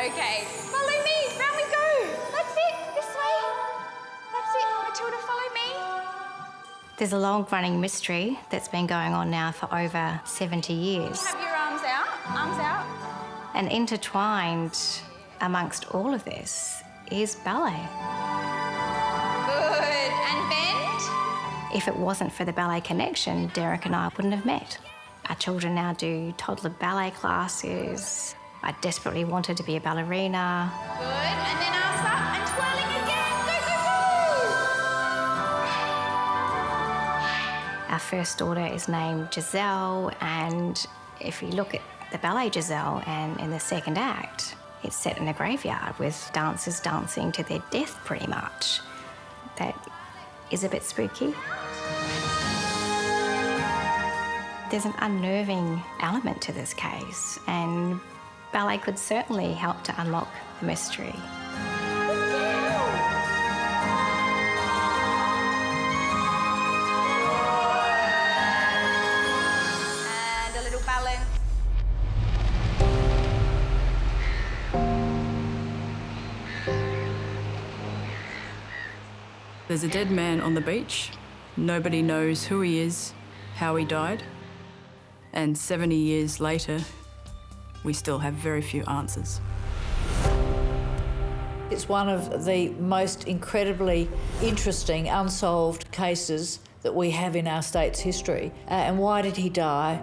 Okay, follow me, round we go. That's it, this way. That's it, Matilda, follow me. There's a long-running mystery that's been going on now for over 70 years. Have your arms out, arms out. And intertwined amongst all of this is ballet. Good, and bend. If it wasn't for the ballet connection, Derek and I wouldn't have met. Our children now do toddler ballet classes. I desperately wanted to be a ballerina. Good, and then arms up and twirling again. Go, go, go! Our first daughter is named Giselle, and if you look at the ballet Giselle and in the second act, it's set in a graveyard with dancers dancing to their death pretty much. That is a bit spooky. There's an unnerving element to this case, and ballet could certainly help to unlock the mystery. And a little balance. There's a dead man on the beach. Nobody knows who he is, how he died. And 70 years later, we still have very few answers. It's one of the most incredibly interesting unsolved cases that we have in our state's history. And why did he die?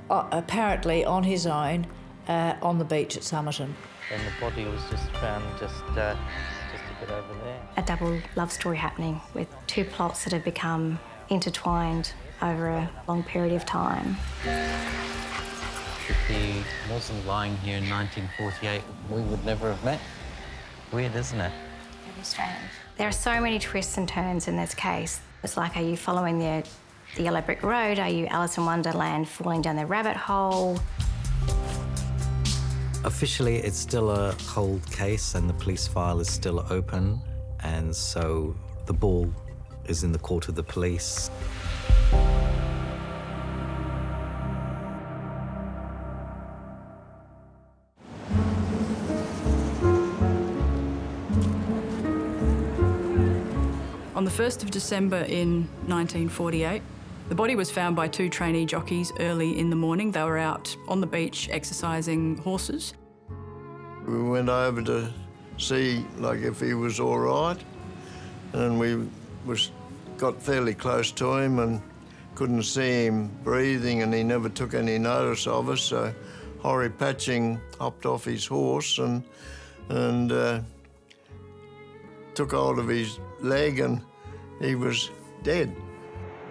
Apparently on his own on the beach at Somerton. And the body was just found just a bit over there. A double love story happening with two plots that have become intertwined over a long period of time. If he wasn't lying here in 1948, we would never have met. Weird, isn't it? Very strange. There are so many twists and turns in this case. It's like, are you following the yellow brick road? Are you Alice in Wonderland falling down the rabbit hole? Officially, it's still a cold case and the police file is still open, and so the ball is in the court of the police. On the 1st of December in 1948, the body was found by two trainee jockeys early in the morning. They were out on the beach exercising horses. We went over to see, like, if he was all right, and we got fairly close to him and couldn't see him breathing, and he never took any notice of us, so Horry Patching hopped off his horse and took hold of his leg, and he was dead.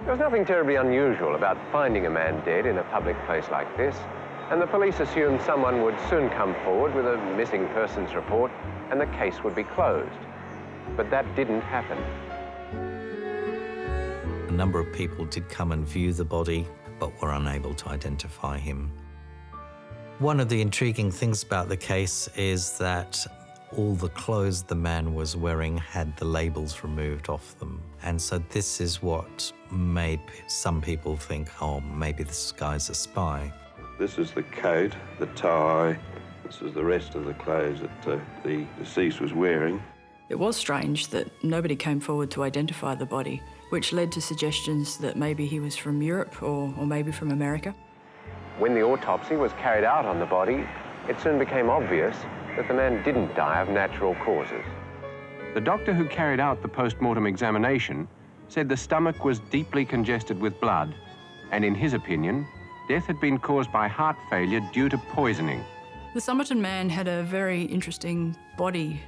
There was nothing terribly unusual about finding a man dead in a public place like this, and the police assumed someone would soon come forward with a missing persons report and the case would be closed. But that didn't happen. A number of people did come and view the body, but were unable to identify him. One of the intriguing things about the case is that all the clothes the man was wearing had the labels removed off them. And so this is what made some people think, oh, maybe this guy's a spy. This is the coat, the tie, this is the rest of the clothes that the deceased was wearing. It was strange that nobody came forward to identify the body, which led to suggestions that maybe he was from Europe or maybe from America. When the autopsy was carried out on the body, it soon became obvious that the man didn't die of natural causes. The doctor who carried out the post-mortem examination said the stomach was deeply congested with blood, and in his opinion, death had been caused by heart failure due to poisoning. The Somerton Man had a very interesting body.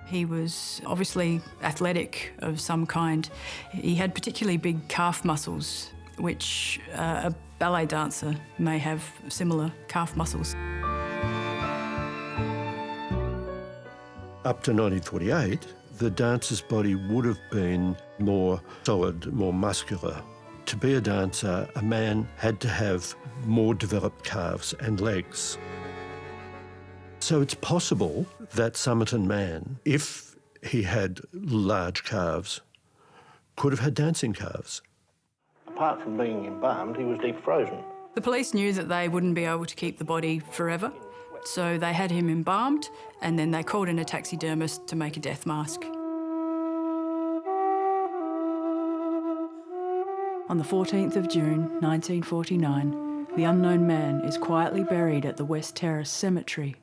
He was obviously athletic of some kind. He had particularly big calf muscles, which a ballet dancer may have similar calf muscles. Up to 1948, the dancer's body would have been more solid, more muscular. To be a dancer, a man had to have more developed calves and legs. So it's possible that Somerton Man, if he had large calves, could have had dancing calves. Apart from being embalmed, he was deep frozen. The police knew that they wouldn't be able to keep the body forever, So they had him embalmed, and then they called in a taxidermist to make a death mask. On the 14th of June, 1949, the unknown man is quietly buried at the West Terrace Cemetery.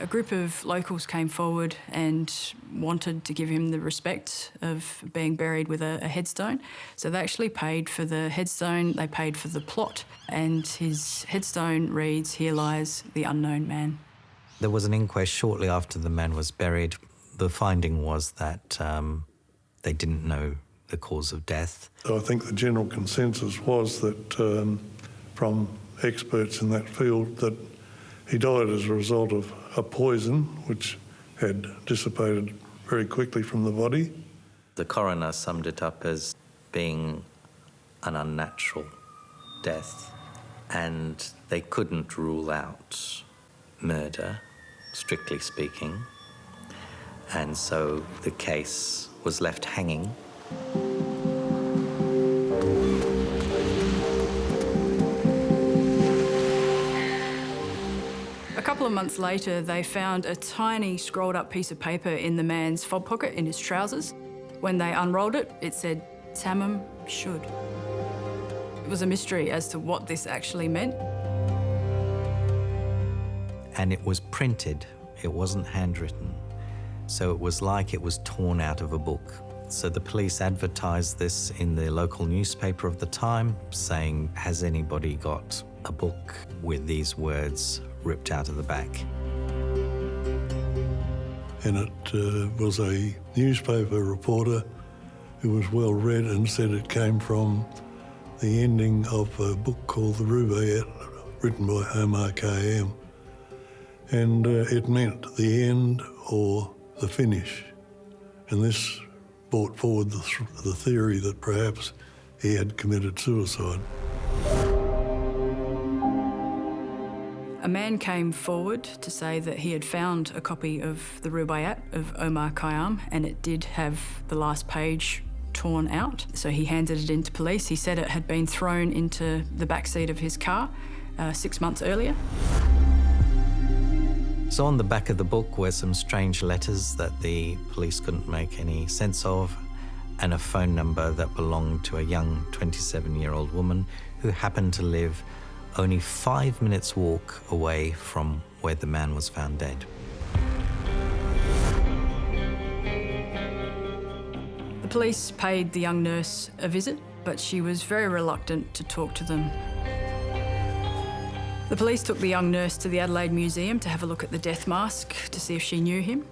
A group of locals came forward and wanted to give him the respect of being buried with a headstone. So they actually paid for the headstone, they paid for the plot, and his headstone reads, "Here lies the unknown man." There was an inquest shortly after the man was buried. The finding was that they didn't know the cause of death. I think the general consensus was that from experts in that field that he died as a result of a poison which had dissipated very quickly from the body. The coroner summed it up as being an unnatural death, and they couldn't rule out murder, strictly speaking, and so the case was left hanging. A couple of months later, they found a tiny scrolled up piece of paper in the man's fob pocket in his trousers. When they unrolled it, it said, "Tamam should." It was a mystery as to what this actually meant. And it was printed, it wasn't handwritten. So it was like it was torn out of a book. So the police advertised this in the local newspaper of the time, saying, "Has anybody got a book with these words ripped out of the back?" And it was a newspaper reporter who was well read and said it came from the ending of a book called The Rubaiyat, written by Omar Khayyam. And it meant the end or the finish. And this brought forward the theory that perhaps he had committed suicide. A man came forward to say that he had found a copy of the Rubaiyat of Omar Khayyam, and it did have the last page torn out. So he handed it in to police. He said it had been thrown into the backseat of his car 6 months earlier. So on the back of the book were some strange letters that the police couldn't make any sense of, and a phone number that belonged to a young 27-year-old woman who happened to live only 5 minutes walk away from where the man was found dead. The police paid the young nurse a visit, but she was very reluctant to talk to them. The police took the young nurse to the Adelaide Museum to have a look at the death mask to see if she knew him.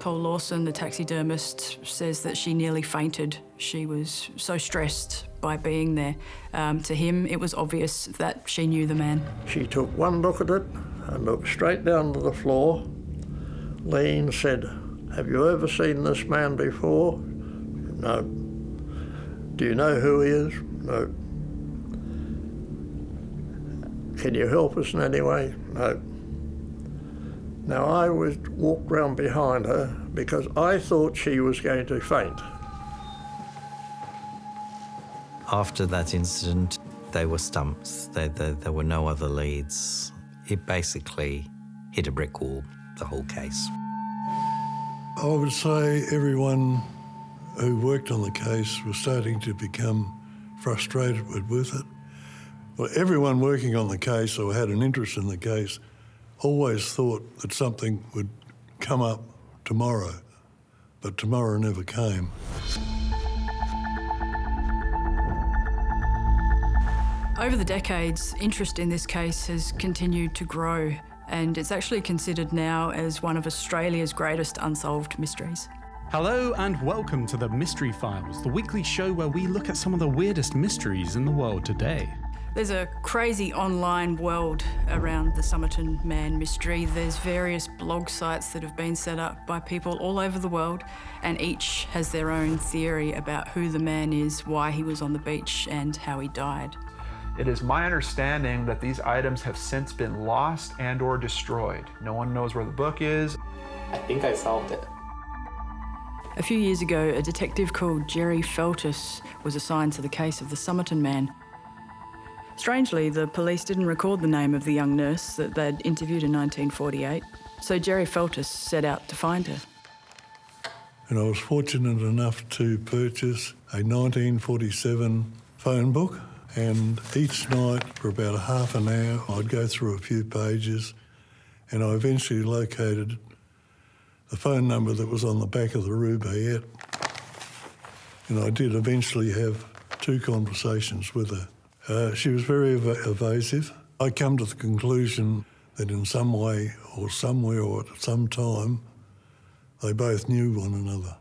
Paul LAWSON, the taxidermist, says that she nearly fainted. She was so stressed by being there. To him, it was obvious that she knew the man. She took one look at it and looked straight down to the floor. Lean said, "Have you ever seen this man before?" "No." "Do you know who he is?" "No." "Can you help us in any way?" "No." Now, I walked round behind her because I thought she was going to faint. After that incident, they were stumped. There were no other leads. It basically hit a brick wall, the whole case. I would say everyone who worked on the case was starting to become frustrated with it. Well, everyone working on the case or had an interest in the case always thought that something would come up tomorrow, but tomorrow never came. Over the decades, interest in this case has continued to grow, and it's actually considered now as one of Australia's greatest unsolved mysteries. Hello and welcome to the Mystery Files, the weekly show where we look at some of the weirdest mysteries in the world today. There's a crazy online world around the Somerton Man mystery. There's various blog sites that have been set up by people all over the world, and each has their own theory about who the man is, why he was on the beach, and how he died. It is my understanding that these items have since been lost and or destroyed. No one knows where the book is. I think I solved it. A few years ago, a detective called Jerry Feltus was assigned to the case of the Somerton Man. Strangely, the police didn't record the name of the young nurse that they'd interviewed in 1948, so Jerry Feltus set out to find her. And I was fortunate enough to purchase a 1947 phone book, and each night for about half an hour I'd go through a few pages, and I eventually located the phone number that was on the back of the Rubaiyat. And I did eventually have 2 conversations with her. She was very evasive. I come to the conclusion that in some way or somewhere or at some time, they both knew one another.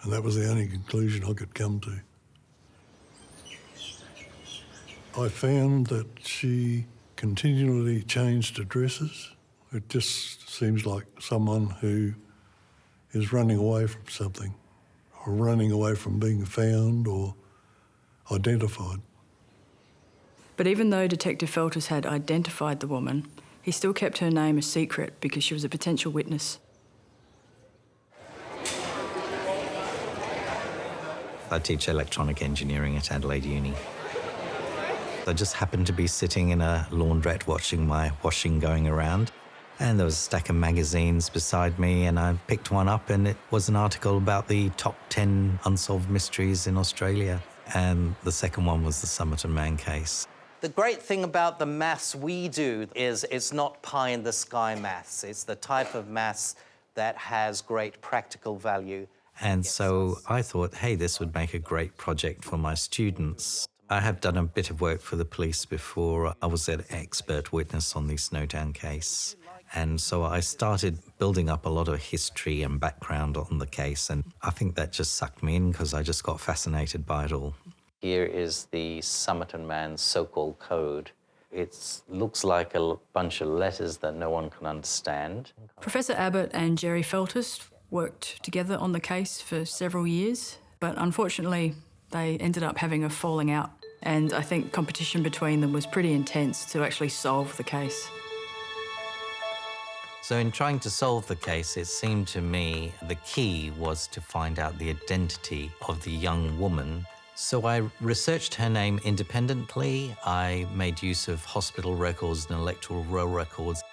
And that was the only conclusion I could come to. I found that she continually changed addresses. It just seems like someone who is running away from something, or running away from being found or identified. But even though Detective Feltus had identified the woman, he still kept her name a secret because she was a potential witness. I teach electronic engineering at Adelaide Uni. I just happened to be sitting in a laundrette watching my washing going around, and there was a stack of magazines beside me, and I picked one up, and it was an article about the top 10 unsolved mysteries in Australia. And the second one was the Somerton Man case. The great thing about the maths we do is it's not pie-in-the-sky maths. It's the type of maths that has great practical value. And so I thought, hey, this would make a great project for my students. I have done a bit of work for the police before. I was an expert witness on the Snowdown case. And so I started building up a lot of history and background on the case, and I think that just sucked me in because I just got fascinated by it all. Here is the Somerton Man so-called code. It looks like a bunch of letters that no one can understand. Professor Abbott and Jerry Feltus worked together on the case for several years, but unfortunately they ended up having a falling out, and I think competition between them was pretty intense to actually solve the case. So in trying to solve the case, it seemed to me the key was to find out the identity of the young woman. So I researched her name independently. I made use of hospital records and electoral roll records.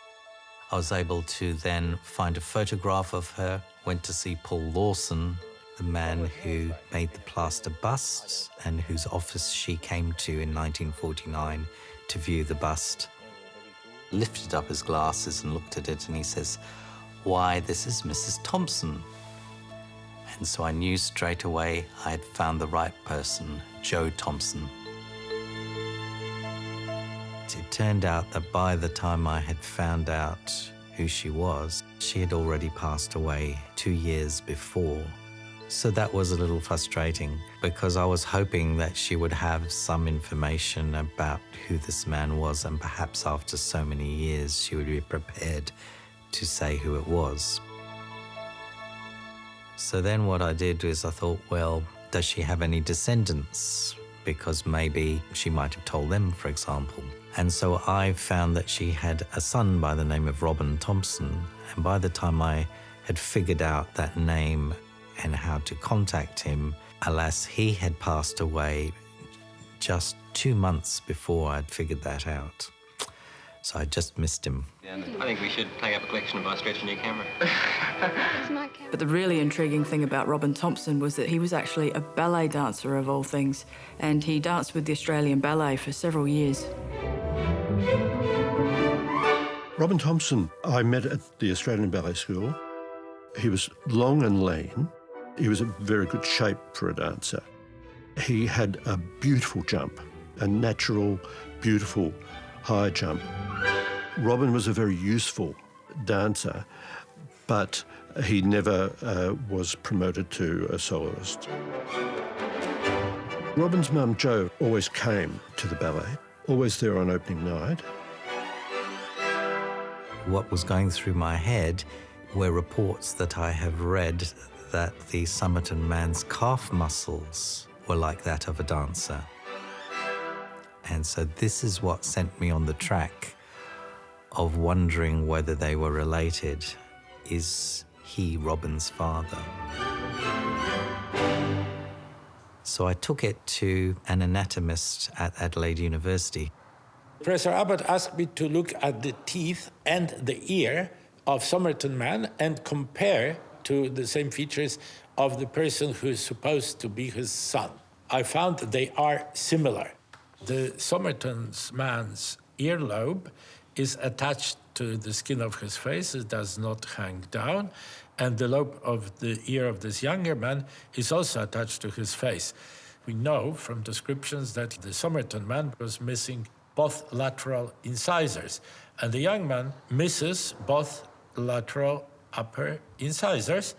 I was able to then find a photograph of her, went to see Paul LAWSON, the man who made the plaster bust and whose office she came to in 1949 to view the bust. Lifted up his glasses and looked at it, and he says, "Why, this is Mrs. Thompson." And so I knew straight away I had found the right person, Joe Thompson. It turned out that by the time I had found out who she was, she had already passed away 2 years before. So that was a little frustrating because I was hoping that she would have some information about who this man was, and perhaps after so many years she would be prepared to say who it was. So then what I did is I thought, well, does she have any descendants? Because maybe she might have told them, for example. And so I found that she had a son by the name of Robin Thompson, and by the time I had figured out that name and how to contact him, alas, he had passed away just 2 months before I'd figured that out. So I just missed him. I think we should take up a collection of our stretching your camera. But the really intriguing thing about Robin Thompson was that he was actually a ballet dancer of all things, and he danced with the Australian Ballet for several years. Robin Thompson, I met at the Australian Ballet School. He was long and lean. He was in very good shape for a dancer. He had a beautiful jump, a natural, beautiful high jump. Robin was a very useful dancer, but he never was promoted to a soloist. Robin's mum, Jo, always came to the ballet, always there on opening night. What was going through my head were reports that I have read that the Somerton Man's calf muscles were like that of a dancer. And so this is what sent me on the track of wondering whether they were related. Is he Robin's father? So I took it to an anatomist at Adelaide University. Professor Abbott asked me to look at the teeth and the ear of Somerton Man and compare to the same features of the person who is supposed to be his son. I found that they are similar. The Somerton Man's earlobe is attached to the skin of his face. It does not hang down. And the lobe of the ear of this younger man is also attached to his face. We know from descriptions that the Somerton Man was missing both lateral incisors, and the young man misses both lateral upper incisors.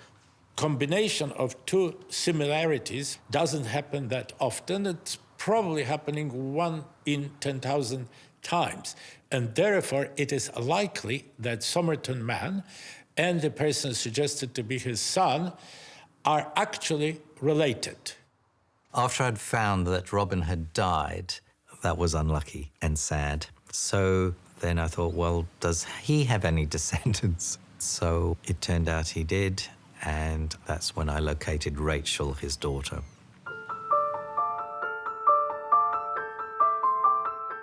Combination of two similarities doesn't happen that often. It's probably happening 1 in 10,000 times. And therefore, it is likely that Somerton Man and the person suggested to be his son are actually related. After I'd found that Robin had died, that was unlucky and sad. So then I thought, well, does he have any descendants? So it turned out he did, and that's when I located Rachel, his daughter.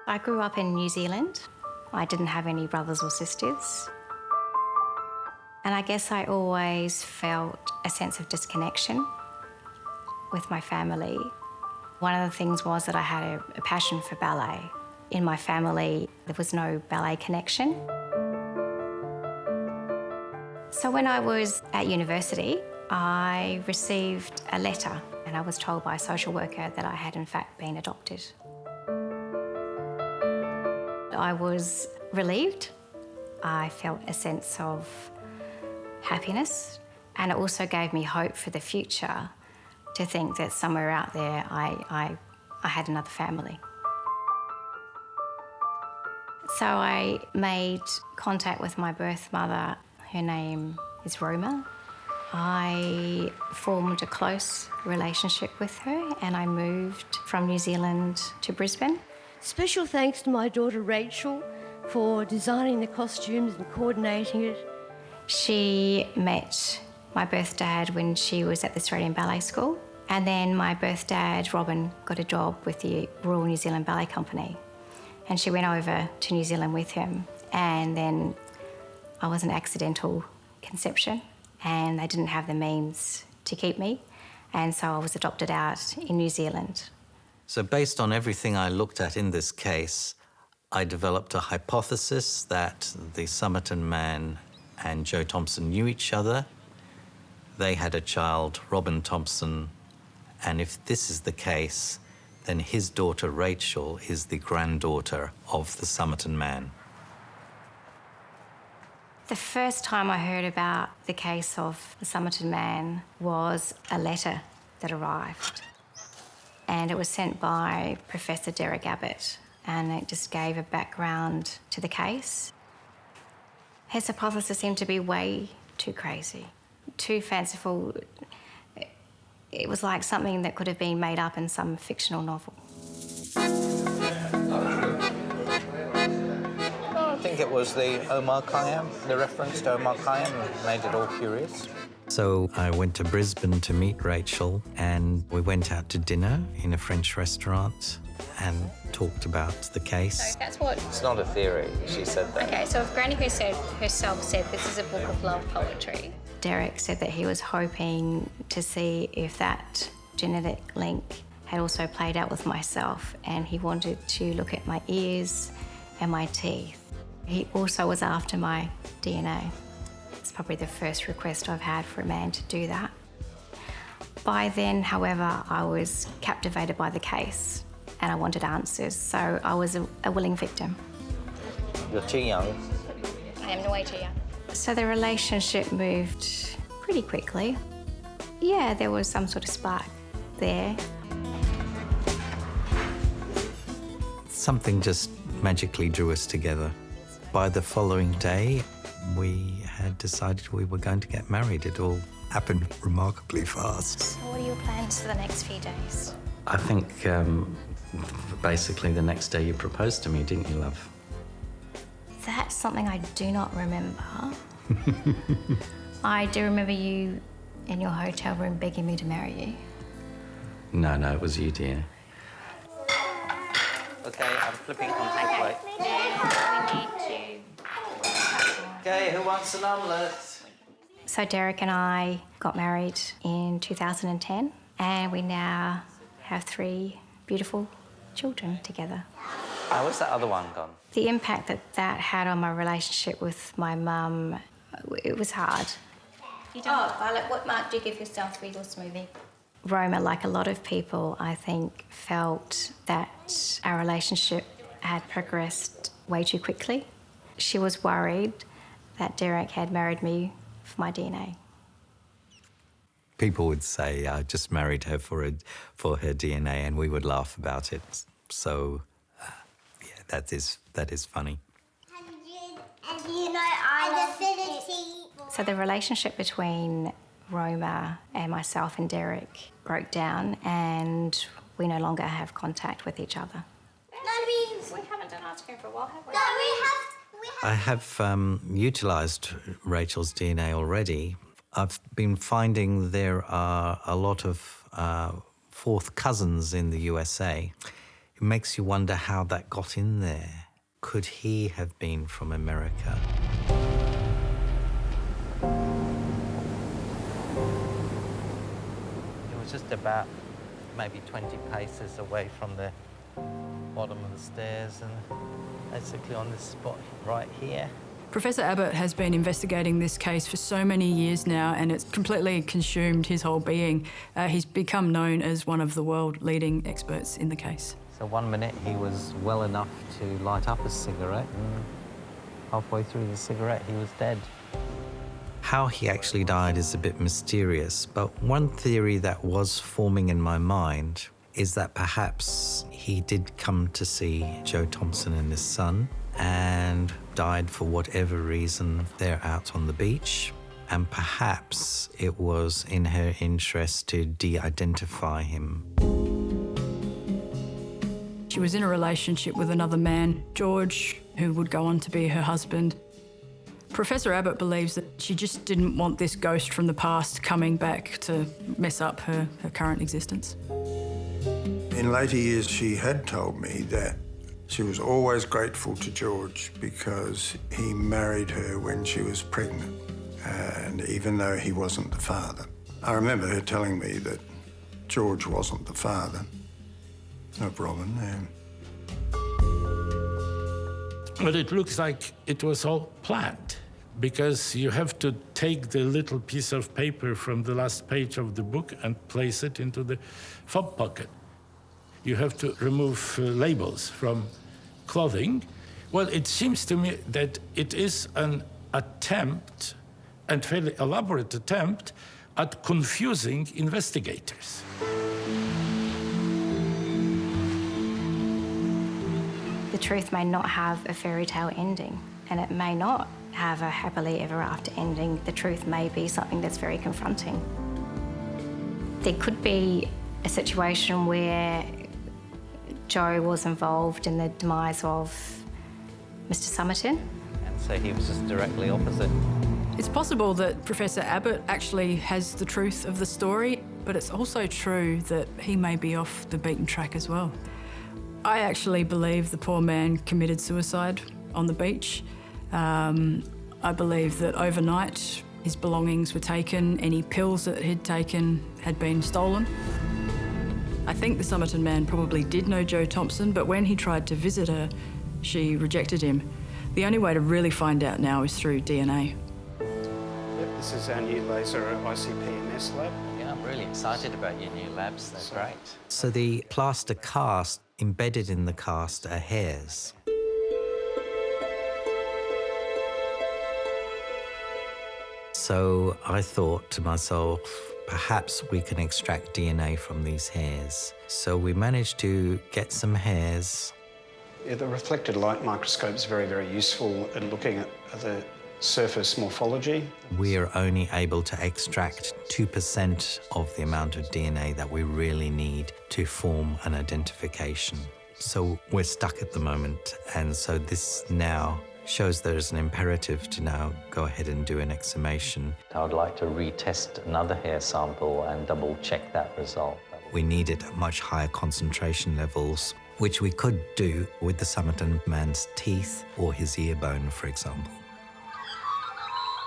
I grew up in New Zealand. I didn't have any brothers or sisters. And I guess I always felt a sense of disconnection with my family. One of the things was that I had a passion for ballet. In my family, there was no ballet connection. So when I was at university, I received a letter, and I was told by a social worker that I had in fact been adopted. I was relieved. I felt a sense of happiness, and it also gave me hope for the future to think that somewhere out there I had another family. So I made contact with my birth mother. Her name is Roma. I formed a close relationship with her, and I moved from New Zealand to Brisbane. Special thanks to my daughter Rachel for designing the costumes and coordinating it. She met my birth dad when she was at the Australian Ballet School, and then my birth dad, Robin, got a job with the Royal New Zealand Ballet Company, and she went over to New Zealand with him, and then I was an accidental conception, and they didn't have the means to keep me, and so I was adopted out in New Zealand. So based on everything I looked at in this case, I developed a hypothesis that the Somerton Man and Joe Thompson knew each other. They had a child, Robin Thompson, and if this is the case, then his daughter Rachel is the granddaughter of the Somerton Man. The first time I heard about the case of the Somerton Man was a letter that arrived. And it was sent by Professor Derek Abbott, and it just gave a background to the case. His hypothesis seemed to be way too crazy, too fanciful. It was like something that could have been made up in some fictional novel. I think it was the Omar Khayyam, the reference to Omar Khayyam made it all curious. So I went to Brisbane to meet Rachel, and we went out to dinner in a French restaurant and talked about the case. So that's what... It's not a theory, she said that. Okay, so if Granny herself said this is a book of love poetry. Derek said that he was hoping to see if that genetic link had also played out with myself, and he wanted to look at my ears and my teeth. He also was after my DNA. It's probably the first request I've had for a man to do that. By then, however, I was captivated by the case and I wanted answers, so I was a willing victim. You're too young. I am way too young. So the relationship moved pretty quickly. Yeah, there was some sort of spark there. Something just magically drew us together. By the following day, we had decided we were going to get married. It all happened remarkably fast. So what are your plans for the next few days? I think basically the next day you proposed to me, didn't you, love? That's something I do not remember. I do remember you in your hotel room begging me to marry you. No, it was you, dear. Okay, I'm flipping onto the plate. Okay, who wants an omelette? So Derek and I got married in 2010, and we now have 3 beautiful children together. Oh, where's that other one gone? The impact that had on my relationship with my mum, it was hard. Violet, what mark do you give yourself with your smoothie? Roma, like a lot of people, I think, felt that our relationship had progressed way too quickly. She was worried that Derek had married me for my DNA. People would say, I just married her for her DNA, and we would laugh about it. So, yeah, that is funny. So the relationship between Roma and myself and Derek broke down, and we no longer have contact with each other. We haven't done ice cream for a while, have we? No, I have utilised Rachel's DNA already. I've been finding there are a lot of fourth cousins in the USA. It makes you wonder how that got in there. Could he have been from America? It was just about maybe 20 paces away from the bottom of the stairs and basically on this spot right here. Professor Abbott has been investigating this case for so many years now, and it's completely consumed his whole being. He's become known as one of the world-leading experts in the case. So one minute he was well enough to light up a cigarette, and halfway through the cigarette he was dead. How he actually died is a bit mysterious, but one theory that was forming in my mind is that perhaps he did come to see Joe Thompson and his son and died for whatever reason. They're out on the beach, and perhaps it was in her interest to de-identify him. She was in a relationship with another man, George, who would go on to be her husband. Professor Abbott believes that she just didn't want this ghost from the past coming back to mess up her current existence. In later years, she had told me that she was always grateful to George because he married her when she was pregnant, and even though he wasn't the father. I remember her telling me that George wasn't the father of Robin. But it looks like it was all planned, because you have to take the little piece of paper from the last page of the book and place it into the fob pocket. You have to remove labels from clothing. Well, it seems to me that it is an attempt, and fairly elaborate attempt, at confusing investigators. The truth may not have a fairy tale ending, and it may not have a happily ever after ending. The truth may be something that's very confronting. There could be a situation where Joe was involved in the demise of Mr. Somerton. And so he was just directly opposite. It's possible that Professor Abbott actually has the truth of the story, but it's also true that he may be off the beaten track as well. I actually believe the poor man committed suicide on the beach. I believe that overnight his belongings were taken, any pills that he'd taken had been stolen. I think the Somerton Man probably did know Joe Thompson, but when he tried to visit her, she rejected him. The only way to really find out now is through DNA. Yep, this is our new laser ICP-MS lab. Yeah, I'm really excited about your new labs. They're great. So the plaster cast, embedded in the cast are hairs. So I thought to myself, perhaps we can extract DNA from these hairs. So we managed to get some hairs. Yeah, the reflected light microscope is very, very useful at looking at the surface morphology. We are only able to extract 2% of the amount of DNA that we really need to form an identification. So we're stuck at the moment, and so this now shows there's an imperative to now go ahead and do an exhumation. I would like to retest another hair sample and double-check that result. We needed much higher concentration levels, which we could do with the Somerton man's teeth or his ear bone, for example.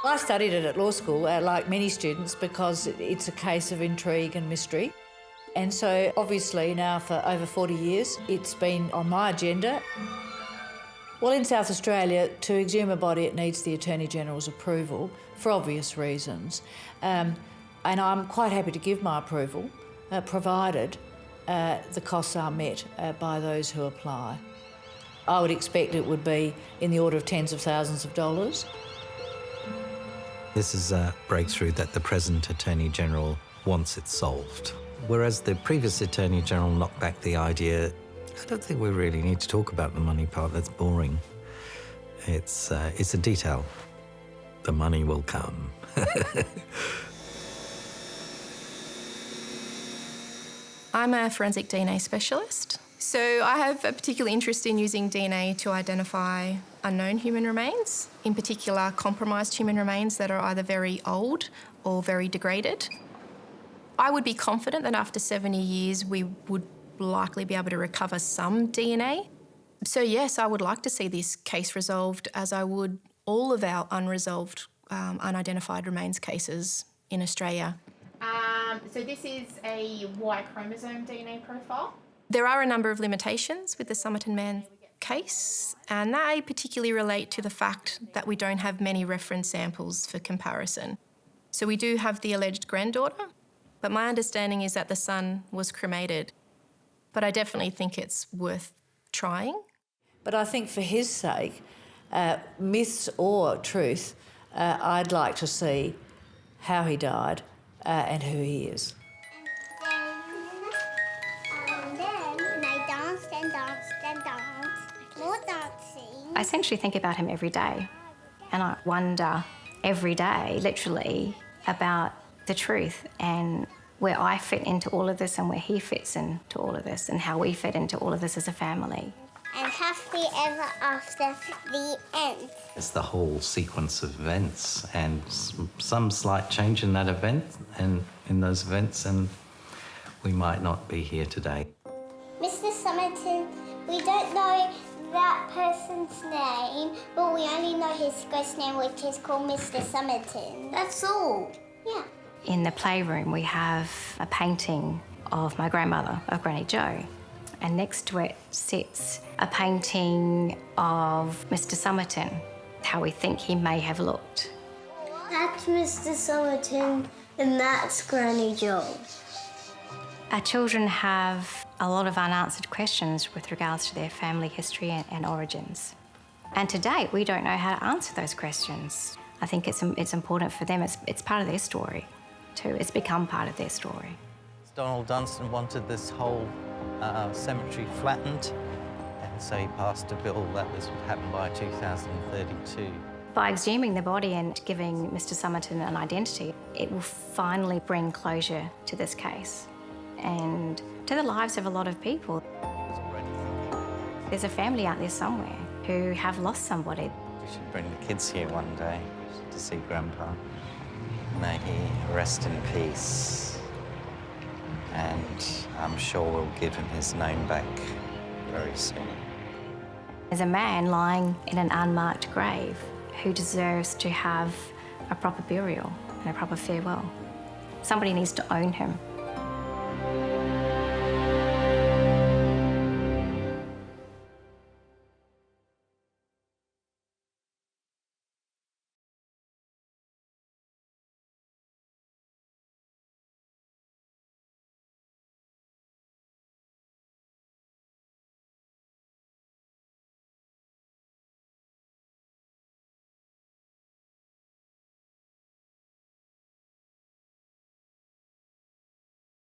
I studied it at law school, like many students, because it's a case of intrigue and mystery. And so, obviously, now for over 40 years, it's been on my agenda. Well, in South Australia, to exhume a body, it needs the Attorney-General's approval, for obvious reasons. And I'm quite happy to give my approval, provided the costs are met by those who apply. I would expect it would be in the order of tens of thousands of dollars. This is a breakthrough that the present Attorney-General wants it solved. Whereas the previous Attorney-General knocked back the idea, I don't think we really need to talk about the money part, that's boring. It's a detail. The money will come. I'm a forensic DNA specialist. So I have a particular interest in using DNA to identify unknown human remains, in particular compromised human remains that are either very old or very degraded. I would be confident that after 70 years we would likely be able to recover some DNA. So yes, I would like to see this case resolved, as I would all of our unresolved, unidentified remains cases in Australia. So this is a Y chromosome DNA profile. There are a number of limitations with the Somerton Man case, and they particularly relate to the fact that we don't have many reference samples for comparison. So we do have the alleged granddaughter, but my understanding is that the son was cremated. But I definitely think it's worth trying. But I think for his sake, myths or truth, I'd like to see how he died and who he is. I essentially think about him every day, and I wonder every day, literally, about the truth and where I fit into all of this and where he fits into all of this and how we fit into all of this as a family. And happily ever after, the end. It's the whole sequence of events and some slight change in that event and in those events, and we might not be here today. Mr. Somerton, we don't know that person's name, but we only know his ghost name, which is called Mr. Somerton. That's all. Yeah. In the playroom, we have a painting of my grandmother, of Granny Jo, and next to it sits a painting of Mr. Somerton, how we think he may have looked. That's Mr. Somerton, and that's Granny Jo. Our children have a lot of unanswered questions with regards to their family history and origins. And to date, we don't know how to answer those questions. I think it's important for them. It's part of their story, too. It's become part of their story. Donald Dunstan wanted this whole cemetery flattened, and so he passed a bill that this would happen by 2032. By exhuming the body and giving Mr. Somerton an identity, it will finally bring closure to this case and to the lives of a lot of people. There's a family out there somewhere who have lost somebody. We should bring the kids here one day to see Grandpa. May he rest in peace. And I'm sure we'll give him his name back very soon. There's a man lying in an unmarked grave who deserves to have a proper burial and a proper farewell. Somebody needs to own him.